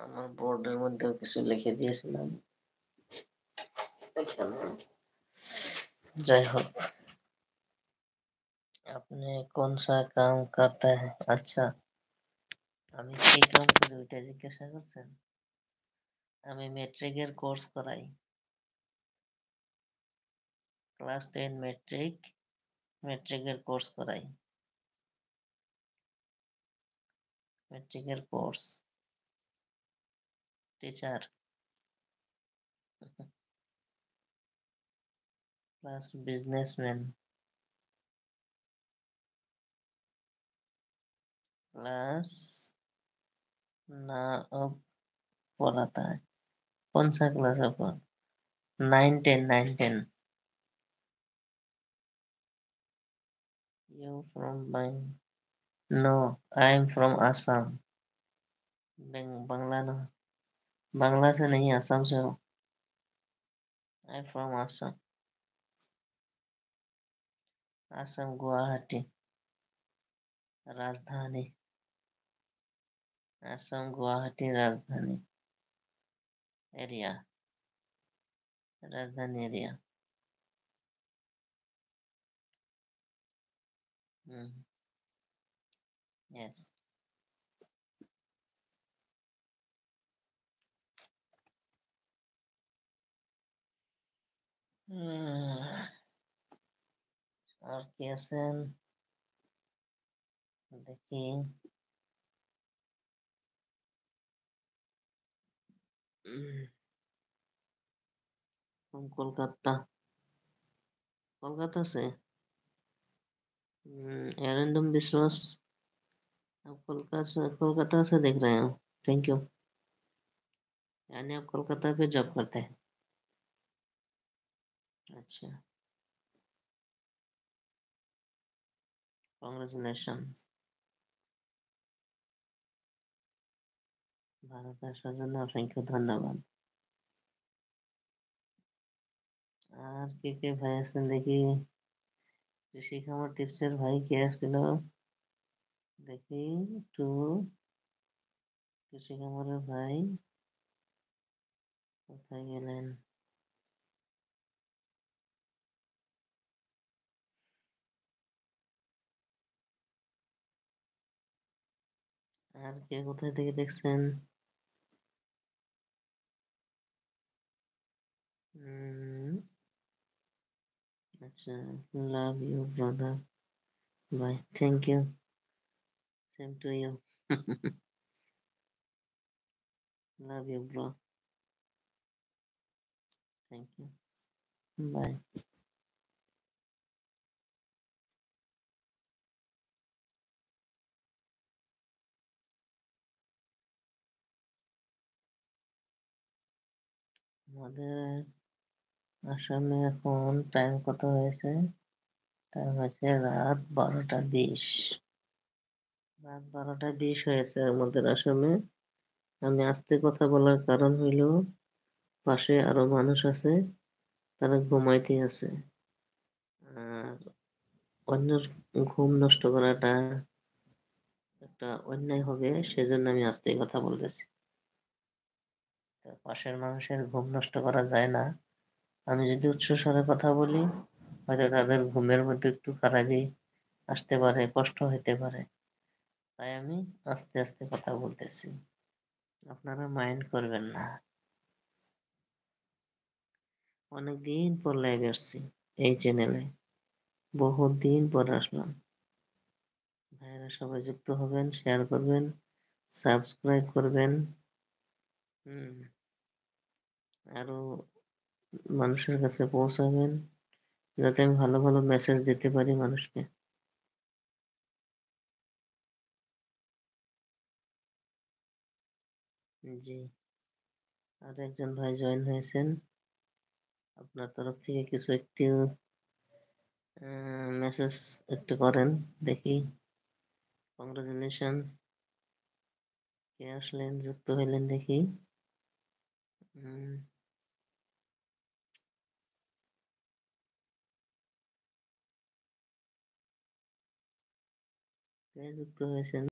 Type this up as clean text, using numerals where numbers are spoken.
আমার বোর্ডের মধ্যেও কিছু লিখে দিয়েছিলাম এখানে। যাই হোক, আপনি কোন সা কাম করতা হ্যায়? আচ্ছা, আমি কি কাম করি ওইটা জিজ্ঞাসা করছেন? আমি মেট্রিকের কোর্স করাই। ক্লাস 10 মেট্রিকের কোর্স করাই। মেট্রিকের course teacher plus businessman plus ना अब पढ़ाता है। कौन सा क्लास आपका? 9 10 9 10। You from Bang? No, I am from Assam। Bangla ना, बांग्ला से नहीं, असम से हो। I am from Assam। Assam Guwahati राजधानी। असम गुवाहाटी राजधानी एरिया, राजधानी एरिया। यस। और कैसे देखिए, हम कोलकाता, कोलकाता से। एरंदम विश्वास, आप कोलकाता से देख रहे हो। Thank you. यानी आप कोलकाता पे जॉब करते हैं? अच्छा, কংগ্রেচুলেশন। ভারতে আসার জন্য অসংখ্য ধন্যবাদ। আর কে কে ভাই আছেন দেখি। কৃষি খামার টিপসের ভাই কে আসছিল দেখি একটু। কৃষি খামারের ভাই কোথায় গেলেন? আর কে কোথায় থেকে দেখছেন? আচ্ছা, love you brother. Bye, thank you, same to you. Love you bro, thank you, bye. আমাদের আসামে এখন টাইম কত হয়েছে? টাইম হয়েছে রাত 12টা 20। রাত 12টা 20 হয়েছে আমাদের আসামে। আমি আস্তে কথা বলার কারণ হইল পাশে আরো মানুষ আছে, তারা ঘুমাইতে আছে। আর অন্যের ঘুম নষ্ট করাটা একটা অন্যায় হবে, সেজন্য আমি আস্তে কথা বলতেছি। তো পাশের মানুষের ঘুম নষ্ট করা যায় না। আমি যদি উচ্চ স্বরে কথা বলি, হয়তো তাদের ঘুমের মধ্যে একটু খারাপই আসতে পারে, কষ্ট হইতে পারে। তাই আমি আস্তে আস্তে কথা বলতেছি, আপনারা মাইন্ড করবেন না। অনেকদিন পর লাইভে আসছি এই চ্যানেলে, বহুত দিন পর আসলাম। ভাইয়েরা সবাই যুক্ত হবেন, শেয়ার করবেন, সাবস্ক্রাইব করবেন। আরো মানুষের কাছে পৌঁছাবেন, যাতে আমি ভালো ভালো মেসেজ দিতে পারি মানুষকে। জি, আর একজন ভাই জয়েন হয়েছেন, আপনার তরফ থেকে কিছু একটু মেসেজ একটু করেন দেখি। কংগ্রেচুলেশন, কে আসলেন, যুক্ত হইলেন দেখি। কে যুক্ত হয়েছেন?